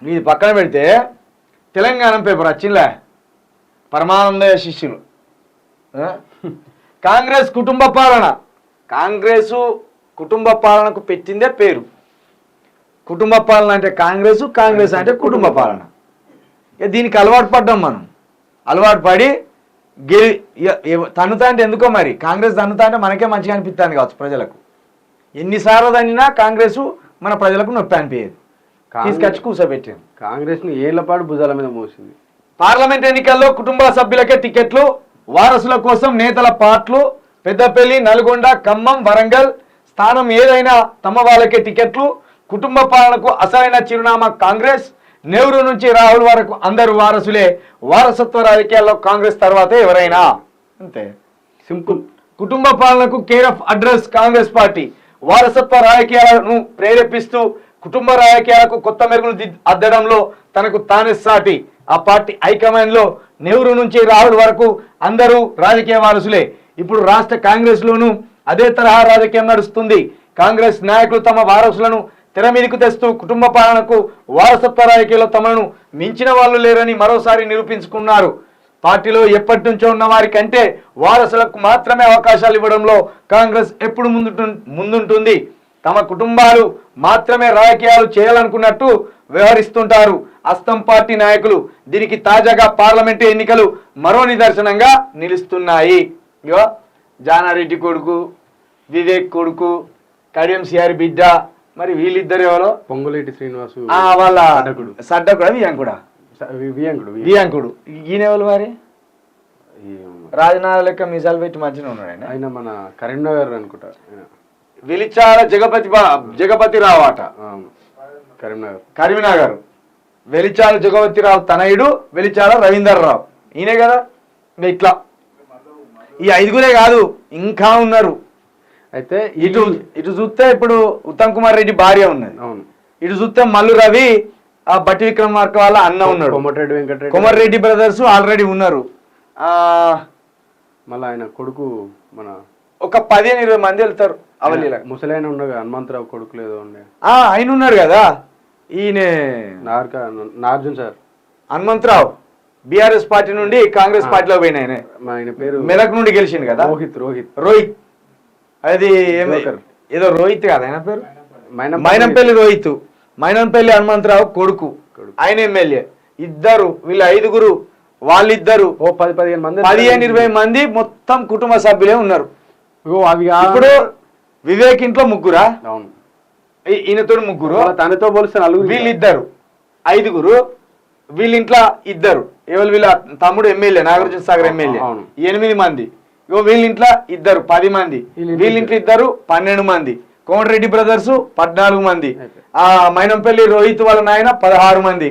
ఇది పక్కన పెడితే తెలంగాణ పేపర్ వచ్చిందిలే పరమానందయ్య శిష్యులు కాంగ్రెస్ కుటుంబ పాలన. కాంగ్రెసు కుటుంబ పాలనకు పెట్టిందే పేరు. కుటుంబ పాలన అంటే కాంగ్రెస్, కాంగ్రెస్ అంటే కుటుంబ పాలన. దీనికి అలవాటు పడ్డాం మనం. అలవాటు పడి తన్నుతా అంటే ఎందుకో మరి కాంగ్రెస్ తన్నుతా అంటే మనకే మంచిగా అనిపిస్తుంది కావచ్చు ప్రజలకు. ఎన్నిసార్లు తన్నినా కాంగ్రెస్ మన ప్రజలకు నొప్పి అనిపించేది. తీసుకొచ్చి కూర్చోబెట్టింది. కాంగ్రెస్ని ఏళ్లపాటు భుజాల మీద మోసింది. పార్లమెంట్ ఎన్నికల్లో కుటుంబ సభ్యులకే టికెట్లు, వారసుల కోసం నేతల పాటలు. పెద్దపల్లి, నల్గొండ, ఖమ్మం, వరంగల్ స్థానం ఏదైనా తమ వాళ్ళకే టికెట్లు. కుటుంబ పాలనకు అసలైన చిరునామా కాంగ్రెస్. నెహ్రూ నుంచి రాహుల్ వరకు అందరూ వారసులే. వారసత్వ రాజకీయాల్లో కాంగ్రెస్ తర్వాతే ఎవరైనా. అంతే సింపుల్. కుటుంబ పాలనకు care of address Congress party. వారసత్వ రాజకీయాలను ప్రేరేపిస్తూ కుటుంబ రాజకీయాలకు కొత్త మెరుగులు అద్దడంలో తనకు తానే సాటి. ఆ పార్టీ హైకమాండ్ లో నెహ్రూ నుంచి రాహుల్ వరకు అందరూ రాజకీయ వారసులే. ఇప్పుడు రాష్ట్ర కాంగ్రెస్ లోనూ అదే తరహా రాజకీయం నడుస్తుంది. కాంగ్రెస్ నాయకులు తమ వారసులను తెర మీదకు తెస్తూ కుటుంబ పాలనకు, వారసత్వ రాజకీయాల్లో తమను మించిన వాళ్ళు లేరని మరోసారి నిరూపించుకున్నారు. పార్టీలో ఎప్పటి నుంచో ఉన్న వారి కంటే వారసులకు మాత్రమే అవకాశాలు ఇవ్వడంలో కాంగ్రెస్ ఎప్పుడు ముందుంటుంది. తమ కుటుంబాలు మాత్రమే రాజకీయాలు చేయాలనుకున్నట్టు వ్యవహరిస్తుంటారు అస్తం పార్టీ నాయకులు. దీనికి తాజాగా పార్లమెంటు ఎన్నికలు మరో నిదర్శనంగా నిలుస్తున్నాయి. ఇగో జానారెడ్డి కొడుకు, వివేక్ కొడుకు, కడియం సిఆర్ బిడ్డ, మరి వీళ్ళిద్దరు ఎవరో పొంగులేటి శ్రీనివాసు వాళ్ళ సడ్డకుడు వియాంకుడు. ఈయన ఎవరు మరి? రాజనాథ లెక్క మిసాలు పెట్టి మంచిగా ఉన్నాడు ఆయన. ఆయన మన కరీంనగర్ అనుకుంటా. వెలిచాల జగపతిరావు అట. కరీంనగర్. వెలిచాల జగపతిరావు తనయుడు వెలిచాల రవీందర్రావు. ఈయనే కదా. ఇట్లా ఈ ఐదుగురే కాదు, ఇంకా ఉన్నారు. అయితే ఇటు చూస్తే ఇప్పుడు ఉత్తమ్ కుమార్ రెడ్డి భార్య ఉన్నది. ఇటు చూస్తే మల్లు రవి, ఆ బట్టి విక్రమార్క వాళ్ళ అన్న ఉన్నాడు. కొమర్రెడ్డి బ్రదర్స్ ఆల్రెడీ ఉన్నారు. మళ్ళీ ఆయన కొడుకు మన ఒక 15-20 మంది వెళ్తారు. అవలీల ముసలైన ఉండగా హనుమంతరావు కొడుకు లేదో ఉండే ఆయన ఉన్నాడు కదా. ఈయన నార్జున్ సార్ హనుమంతరావు బీఆర్ఎస్ పార్టీ నుండి కాంగ్రెస్ పార్టీలో పోయిన ఆయన పేరు మెదక్ నుండి గెలిచింది కదా. రోహిత్ అది ఏదో రోహిత్ కాదు ఆయన పేరు. మైనంపల్లి రోహిత్. మైనంపల్లి హనుమంతరావు కొడుకు, ఆయన ఎమ్మెల్యే. ఇద్దరు వీళ్ళ ఐదుగురు, వాళ్ళిద్దరు 15-20 మంది మొత్తం కుటుంబ సభ్యులే ఉన్నారు. ఇప్పుడు వివేక్ ఇంట్లో ముగ్గురా, ఈయనతో ముగ్గురు, తనతో పోలిస్తే నలుగురు, వీళ్ళిద్దరు ఐదుగురు, వీళ్ళింట్లో ఇద్దరు. ఎవరు వీళ్ళ తమ్ముడు ఎమ్మెల్యే, నాగార్జున సాగర్ ఎమ్మెల్యే, 8 మంది. ఇగో వీళ్ళింట్లో ఇద్దరు 10 మంది, వీళ్ళింట్లో ఇద్దరు 12 మంది. కోమటిరెడ్డి బ్రదర్స్ 14 మంది. మైనంపల్లి రోహిత్ వాళ్ళ నాయన 16 మంది.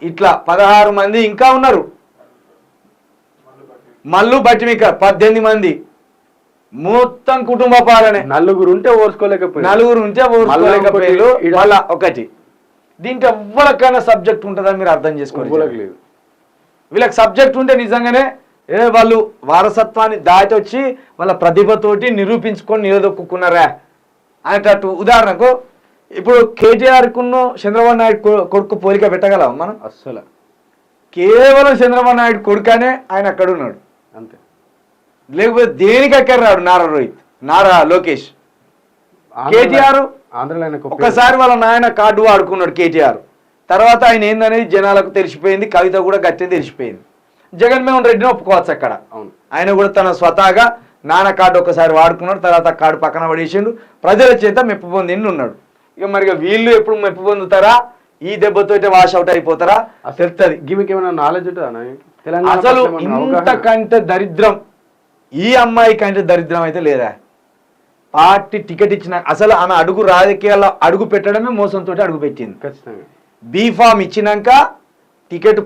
ఇట్లా 16 మంది ఇంకా ఉన్నారు. మల్లు బట్టిమిక 18 మంది. మొత్తం కుటుంబ పాలనే. నలుగురు ఉంటే ఓర్చుకోలేకపోయారు. వాళ్ళ ఒకటి దీంట్లో ఎవరికైనా సబ్జెక్ట్ ఉంటుందని మీరు అర్థం చేసుకోవాలి. వీళ్ళకి సబ్జెక్ట్ ఉంటే నిజంగానే వాళ్ళు వారసత్వాన్ని దాటి వచ్చి వాళ్ళ ప్రతిభతోటి నిరూపించుకొని నిలదొక్కున్నారా అనేటట్టు. ఉదాహరణకు ఇప్పుడు కేటీఆర్ కును చంద్రబాబు నాయుడు కొడుకు పోలిక పెట్టగలం మనం? అస్సలు. కేవలం చంద్రబాబు నాయుడు కొడుకనే ఆయన అక్కడ ఉన్నాడు అంతే. లేకపోతే దేనికి అక్కడ రాడు నారా లోకేష్. కేటీఆర్ ఒక్కసారి వాళ్ళ నాయన కార్డు వాడుకున్నాడు కేటీఆర్. తర్వాత ఆయన ఏందనేది జనాలకు తెలిసిపోయింది. కవిత కూడా గట్టే తెలిసిపోయింది. జగన్మోహన్ రెడ్డిని ఒప్పుకోవచ్చు అక్కడ. ఆయన కూడా తన స్వతహాగా నాన్న కార్డు ఒకసారి వాడుకున్నాడు. తర్వాత కార్డు పక్కన పడేసిండు. ప్రజల చేత మెప్పు పొంది ఉన్నాడు. ఇక మరి వీళ్ళు ఎప్పుడు మెప్పు పొందుతారా, ఈ దెబ్బతో వాష్ అవుట్ అయిపోతారా తెలుస్తుంది. గిమికి ఏమైనా నాలెడ్జ్ ఉంటుందా? అసలు ఇంతకంటే దరిద్రం ఈ అమ్మాయి కంటే దరిద్రం అయితే లేదా? పార్టీ టికెట్ ఇచ్చిన అసలు ఆమె అడుగు రాజకీయాల్లో అడుగు పెట్టడమే మోసంతో అడుగు పెట్టింది. ఖచ్చితంగా బీఫామ్ ఇచ్చినాక, టికెట్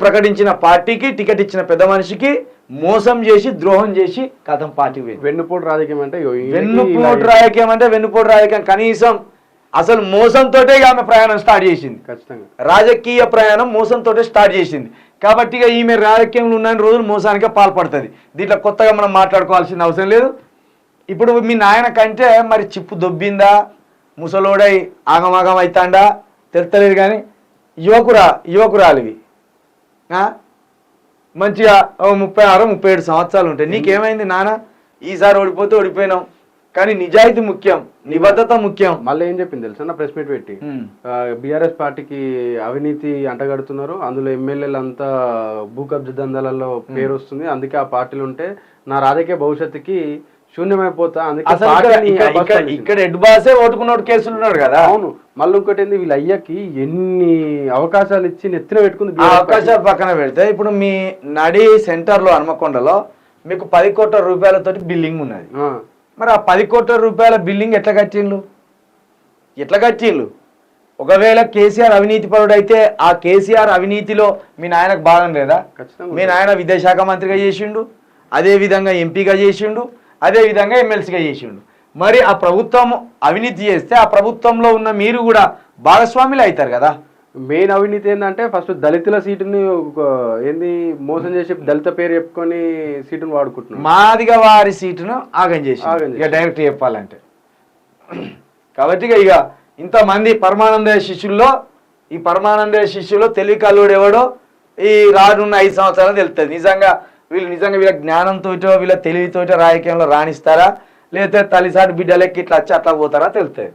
ప్రకటించిన పార్టీకి, టికెట్ ఇచ్చిన పెద్ద మనిషికి మోసం చేసి, ద్రోహం చేసి కథం పార్టీ వెన్నుపోటు రాజకీయం అంటే వెన్నుపోటు రాజకీయం. కనీసం అసలు మోసంతో ఆమె ప్రయాణం స్టార్ట్ చేసింది. ఖచ్చితంగా రాజకీయ ప్రయాణం మోసంతో స్టార్ట్ చేసింది. కాబట్టి ఇక ఈమె రాజకీయంలో ఉన్న రోజులు మోసానికే పాల్పడుతుంది. దీంట్లో కొత్తగా మనం మాట్లాడుకోవాల్సిన అవసరం లేదు. ఇప్పుడు మీ నాయన కంటే మరి చిప్పు దొబ్బిందా, ముసలోడై ఆగమాగం అవుతాడా, తెలుస్తలేదు కానీ యువకురాలివి ఆ? మంచిగా 36 37 సంవత్సరాలు ఉంటాయి. నీకేమైంది నాన్న? ఈసారి ఓడిపోతే ఓడిపోయినావు, కానీ నిజాయితీ ముఖ్యం, నిబద్ధత ముఖ్యం. మళ్ళీ ఏం చెప్పింది తెలుసా నా ప్రెస్ మీట్ పెట్టి, ఉమ్. బీఆర్ఎస్ పార్టీకి అవినీతి అంటగడుతున్నారు, అందులో ఎమ్మెల్యేలు అంతా భూ కబ్జా దందాలలో పేరు వస్తుంది, అందుకే ఆ పార్టీలు ఉంటే నా రాజకీయ భవిష్యత్తుకి శూన్యమైపోతా, అందుకే అసలు పార్టీని ఇక్కడ హెడ్ బాసే ఓటుకున్నోడు కేసులు ఉన్నాడు కదా. అవును. మళ్ళీ ఇంకోటి ఏంది, వీళ్ళ అయ్యకి ఎన్ని అవకాశాలు ఇచ్చి నెత్తిన పెట్టుకుంది ఆ BRS పార్టీ. అవకాశాలు పక్కన పెడితే ఇప్పుడు మీ నడి సెంటర్లో హన్మకొండలో మీకు 10 కోట్ల రూపాయలతోటి బిల్డింగ్ ఉన్నది. ఆ, మరి ఆ 10 కోట్ల రూపాయల బిల్డింగ్ ఎట్లా కట్టిండ్లు? ఒకవేళ కేసీఆర్ అవినీతి పరుడు అయితే ఆ కేసీఆర్ అవినీతిలో మీ నాయనకు భాగం లేదా? ఖచ్చితంగా మీ నాయన విదేశాఖ మంత్రిగా చేసిండు, అదే విధంగా ఎంపీగా చేసిండు, అదే విధంగా ఎమ్మెల్సీగా చేసిండు. మరి ఆ ప్రభుత్వం అవినీతి చేస్తే ఆ ప్రభుత్వంలో ఉన్న మీరు కూడా భాగస్వాములు అవుతారు కదా. మెయిన్ అవినీతి ఏంటంటే ఫస్ట్ దళితుల సీటుని ఏంది మోసం చేసి దళిత పేరు చెప్పుకొని సీటును వాడుకుంటున్నారు. మాదిగా వారి సీటును ఆగం చేసి ఇక డైరెక్ట్ చెప్పాలంటే. కాబట్టి ఇక ఇంతమంది పరమానందయ్య శిష్యుల్లో ఈ పరమానందయ్య శిష్యుల్లో తెలివి కల్లుడు ఎవడో ఈ రానున్న 5 సంవత్సరాలు తెలుస్తుంది. నిజంగా వీళ్ళ జ్ఞానంతో వీళ్ళ తెలివితోటో రాజకీయంలో రాణిస్తారా, లేకపోతే తల్లిసాటి బిడ్డలకి ఇట్లా వచ్చి అట్లా పోతారా తెలుస్తుంది.